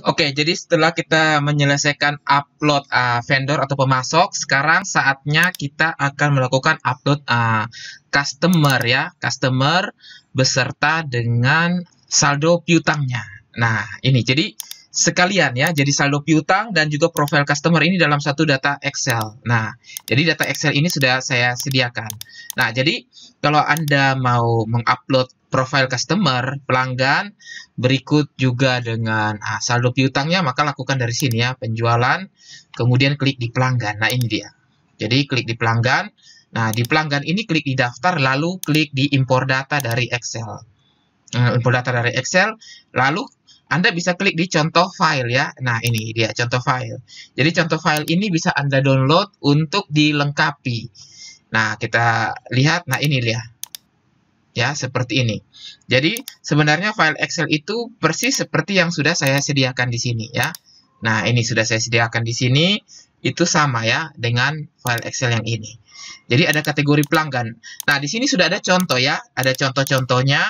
Oke, jadi setelah kita menyelesaikan upload vendor atau pemasok, sekarang saatnya kita akan melakukan upload customer ya, customer beserta dengan saldo piutangnya. Nah, ini jadi sekalian ya, jadi saldo piutang dan juga profil customer ini dalam satu data Excel. Nah, jadi data Excel ini sudah saya sediakan. Nah, jadi kalau Anda mau mengupload profil customer, pelanggan, berikut juga dengan saldo piutangnya, maka lakukan dari sini ya, penjualan, kemudian klik di pelanggan. Nah, ini dia. Jadi klik di pelanggan. Nah, di pelanggan ini klik di daftar, lalu klik di impor data dari Excel. Impor data dari Excel, lalu Anda bisa klik di contoh file ya. Nah, ini dia contoh file. Jadi contoh file ini bisa Anda download untuk dilengkapi. Nah, kita lihat. Nah, ini dia. Ya, seperti ini. Jadi, sebenarnya file Excel itu persis seperti yang sudah saya sediakan di sini ya. Nah, ini sudah saya sediakan di sini, itu sama ya dengan file Excel yang ini. Jadi ada kategori pelanggan. Nah, di sini sudah ada contoh ya, ada contoh-contohnya.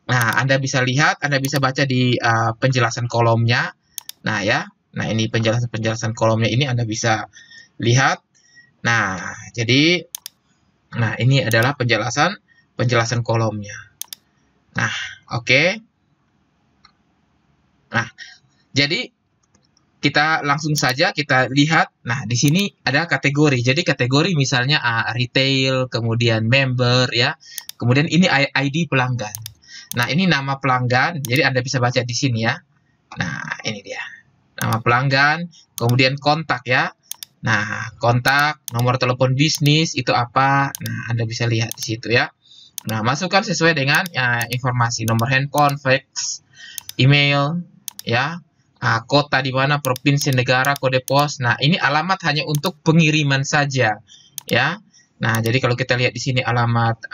Nah, Anda bisa lihat, Anda bisa baca di penjelasan kolomnya. Nah, ya. Nah, ini penjelasan-penjelasan kolomnya ini Anda bisa lihat. Nah, jadi ini adalah penjelasan kolomnya. Nah, oke. Nah, jadi kita langsung saja kita lihat. Nah, di sini ada kategori. Jadi kategori misalnya retail, kemudian member ya. Kemudian ini ID pelanggan. Nah, ini nama pelanggan. Jadi Anda bisa baca di sini ya. Nah, ini dia. Nama pelanggan, kemudian kontak ya. Nah, kontak, nomor telepon bisnis itu apa? Nah, Anda bisa lihat di situ ya. Nah, masukkan sesuai dengan informasi nomor handphone, fax, email, ya, kota di mana, provinsi, negara, kode pos. Nah, ini alamat hanya untuk pengiriman saja, ya. Nah, jadi kalau kita lihat di sini alamat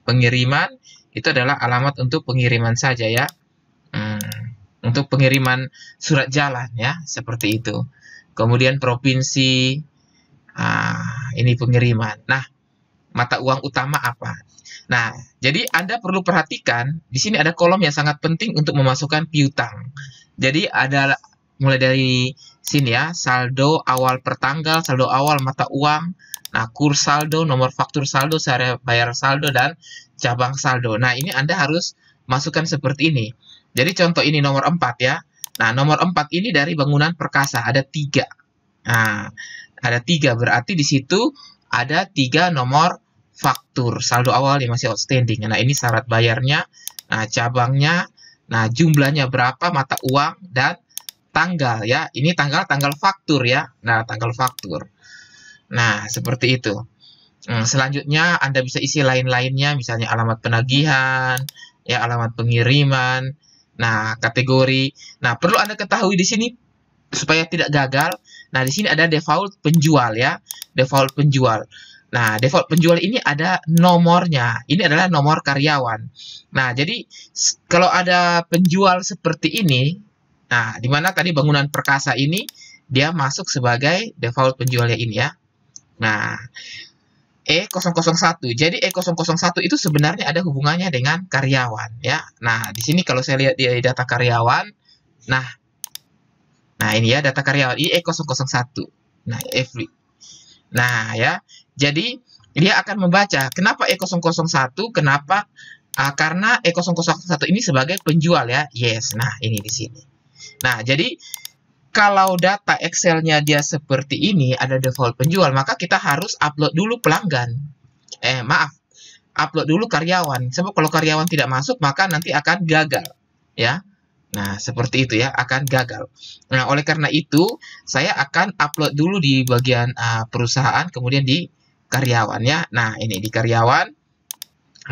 pengiriman, itu adalah alamat untuk pengiriman saja ya. Untuk pengiriman surat jalan ya, seperti itu. Kemudian provinsi, ini pengiriman. Nah, mata uang utama apa? Nah, jadi Anda perlu perhatikan, di sini ada kolom yang sangat penting untuk memasukkan piutang. Jadi ada mulai dari sini ya, saldo awal pertanggal, saldo awal mata uang, nah kurs saldo, nomor faktur saldo, sehari bayar saldo, dan cabang saldo. Nah, ini Anda harus masukkan seperti ini. Jadi contoh ini nomor 4 ya. Nah, nomor 4 ini dari bangunan perkasa, ada 3. Nah, ada 3, berarti di situ ada 3 nomor faktur, saldo awal yang masih outstanding. Nah, ini syarat bayarnya, nah cabangnya, nah jumlahnya berapa, mata uang, dan tanggal ya. Ini tanggal faktur ya. Nah, tanggal faktur. Nah, seperti itu. Selanjutnya Anda bisa isi lain-lainnya, misalnya alamat penagihan, ya alamat pengiriman, nah kategori. Nah, perlu Anda ketahui di sini supaya tidak gagal. Nah, di sini ada default penjual ya, default penjual. Nah, default penjual ini ada nomornya. Ini adalah nomor karyawan. Nah, jadi kalau ada penjual seperti ini, nah, di mana tadi bangunan perkasa ini dia masuk sebagai default penjualnya ini ya. Nah, E001. Jadi E001 itu sebenarnya ada hubungannya dengan karyawan ya. Nah, di sini kalau saya lihat di data karyawan, nah, ini ya data karyawan ini E001. Nah, every. Nah, ya. Jadi dia akan membaca kenapa E001, kenapa karena E001 ini sebagai penjual ya. Yes. Nah, ini di sini. Nah, jadi kalau data Excel-nya dia seperti ini, ada default penjual, maka kita harus upload dulu pelanggan. Maaf, upload dulu karyawan. Sebab kalau karyawan tidak masuk, maka nanti akan gagal. Ya. Nah, seperti itu ya, akan gagal. Nah, oleh karena itu, saya akan upload dulu di bagian perusahaan, kemudian di karyawan ya. Nah, ini di karyawan.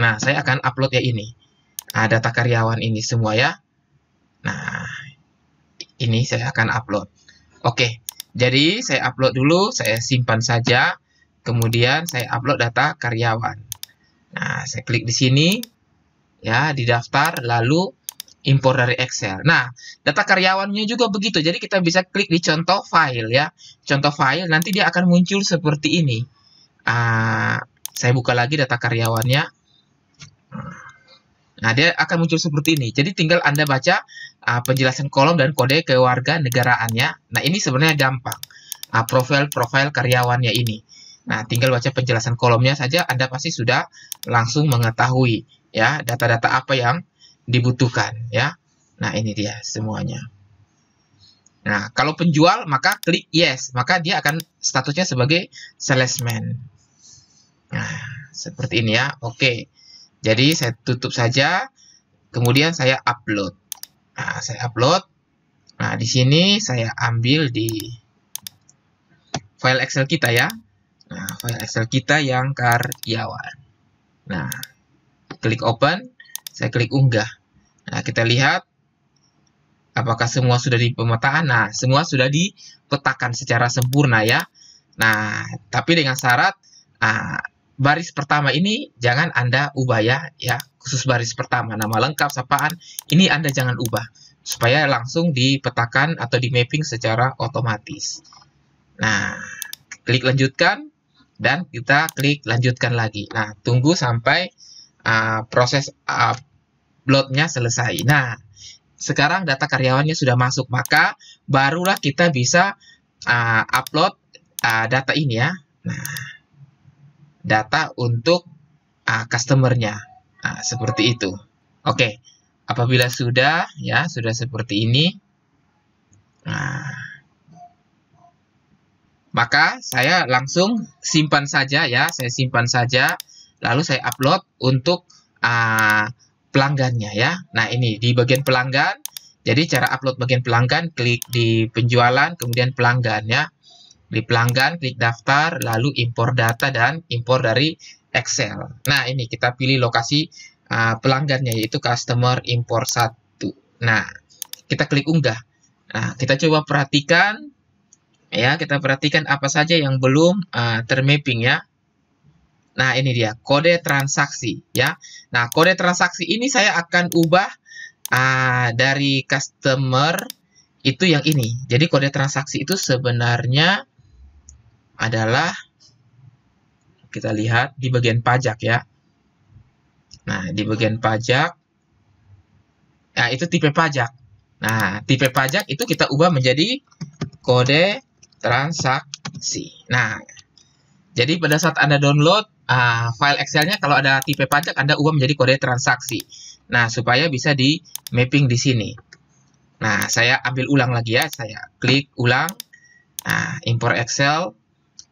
Nah, saya akan upload ya ini. Data karyawan ini semua ya. Nah, ini saya akan upload. Oke, jadi saya upload dulu, saya simpan saja. Kemudian saya upload data karyawan. Nah, saya klik di sini, ya, di daftar, lalu impor dari Excel. Nah, data karyawannya juga begitu. Jadi kita bisa klik di contoh file ya. Contoh file, nanti dia akan muncul seperti ini. Saya buka lagi data karyawannya. Nah, dia akan muncul seperti ini. Jadi tinggal Anda baca penjelasan kolom dan kode kewarganegaraannya. Nah, ini sebenarnya gampang. Profil-profil karyawannya ini. Nah, tinggal baca penjelasan kolomnya saja, Anda pasti sudah langsung mengetahui ya data-data apa yang dibutuhkan ya. Nah, ini dia semuanya. Nah, kalau penjual maka klik yes, maka dia akan statusnya sebagai salesman. Nah, seperti ini ya. Oke. Jadi saya tutup saja, kemudian saya upload. Nah, saya upload. Nah, di sini saya ambil di file Excel kita ya. Nah, file Excel kita yang karyawan. Nah, klik open, saya klik unggah. Nah, kita lihat apakah semua sudah di pemetaan. Nah, semua sudah dipetakan secara sempurna ya. Nah, tapi dengan syarat baris pertama ini jangan Anda ubah ya, khusus baris pertama, nama lengkap, sapaan, ini Anda jangan ubah, supaya langsung dipetakan atau di mapping secara otomatis. Nah, klik lanjutkan, dan kita klik lanjutkan lagi. Nah, tunggu sampai proses upload-nya selesai. Nah, sekarang data karyawannya sudah masuk, maka barulah kita bisa upload data ini ya. Nah, data untuk customer-nya. Nah, seperti itu. Oke, apabila sudah ya, sudah seperti ini, maka saya langsung simpan saja ya, saya simpan saja, lalu saya upload untuk pelanggannya ya. Nah, ini di bagian pelanggan. Jadi cara upload bagian pelanggan, klik di penjualan, kemudian pelanggan ya. Di pelanggan, klik daftar, lalu impor data dan impor dari Excel. Nah, ini kita pilih lokasi pelanggannya, yaitu customer import 1. Nah, kita klik unggah. Nah, kita coba perhatikan, ya, kita perhatikan apa saja yang belum termapping ya. Nah, ini dia, kode transaksi ya. Nah, kode transaksi ini saya akan ubah dari customer itu yang ini. Jadi, kode transaksi itu sebenarnya adalah, kita lihat di bagian pajak ya. Nah, di bagian pajak, nah itu tipe pajak. Nah, tipe pajak itu kita ubah menjadi kode transaksi. Nah, jadi pada saat Anda download file Excel-nya, kalau ada tipe pajak, Anda ubah menjadi kode transaksi. Nah, supaya bisa di mapping di sini. Nah, saya ambil ulang lagi ya. Saya klik ulang. Nah, import Excel.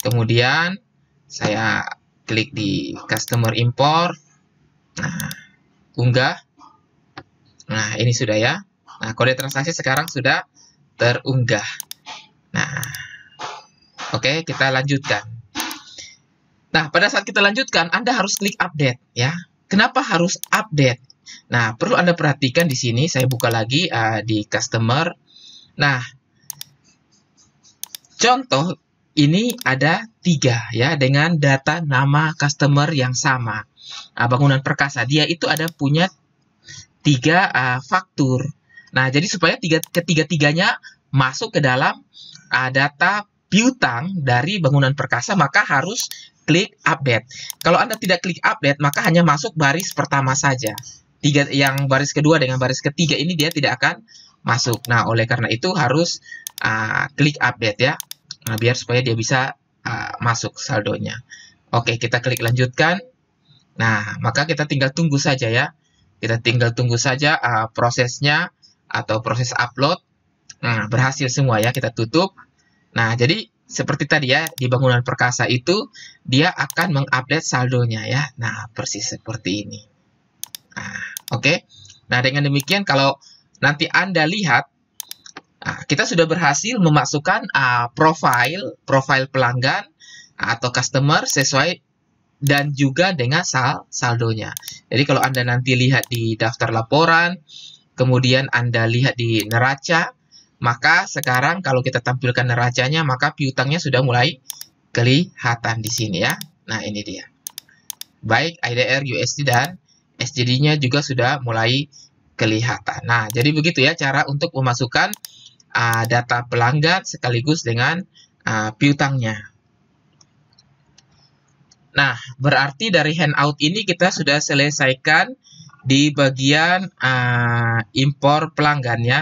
Kemudian saya klik di customer import. Nah, unggah. Nah, ini sudah ya. Nah, kode transaksi sekarang sudah terunggah. Nah, oke, kita lanjutkan. Nah, pada saat kita lanjutkan, Anda harus klik update ya. Kenapa harus update? Nah, perlu Anda perhatikan di sini, saya buka lagi di customer. Nah, contoh ini ada 3 ya, dengan data nama customer yang sama. Bangunan Perkasa, dia itu ada punya 3 faktur. Nah, jadi supaya ketiga-tiganya masuk ke dalam data piutang dari Bangunan Perkasa, maka harus klik update. Kalau Anda tidak klik update, maka hanya masuk baris pertama saja. Yang baris kedua dengan baris ketiga ini dia tidak akan masuk. Nah, oleh karena itu harus klik update ya. Nah, biar supaya dia bisa masuk saldonya. Oke, kita klik lanjutkan. Nah, maka kita tinggal tunggu saja ya. Kita tinggal tunggu saja prosesnya atau proses upload. Nah, berhasil semua ya, kita tutup. Nah, jadi seperti tadi ya, di Bangunan Perkasa itu dia akan mengupdate saldonya ya. Nah, persis seperti ini. Nah, oke. Nah, dengan demikian kalau nanti Anda lihat, kita sudah berhasil memasukkan profil pelanggan atau customer sesuai dan juga dengan saldonya. Jadi kalau Anda nanti lihat di daftar laporan, kemudian Anda lihat di neraca, maka sekarang kalau kita tampilkan neracanya, maka piutangnya sudah mulai kelihatan di sini ya. Nah, ini dia. Baik IDR, USD, dan SGD-nya juga sudah mulai kelihatan. Nah, jadi begitu ya cara untuk memasukkan data pelanggan sekaligus dengan piutangnya. Nah, berarti dari handout ini kita sudah selesaikan di bagian impor pelanggannya.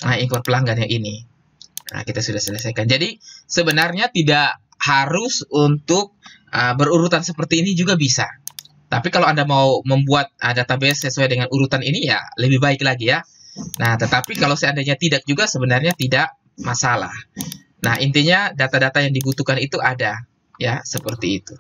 Nah, impor pelanggannya ini. Nah, kita sudah selesaikan. Jadi, sebenarnya tidak harus untuk berurutan seperti ini juga bisa. Tapi kalau Anda mau membuat database sesuai dengan urutan ini, ya lebih baik lagi ya. Nah, tetapi kalau seandainya tidak juga, sebenarnya tidak masalah. Nah, intinya data-data yang dibutuhkan itu ada, ya, seperti itu.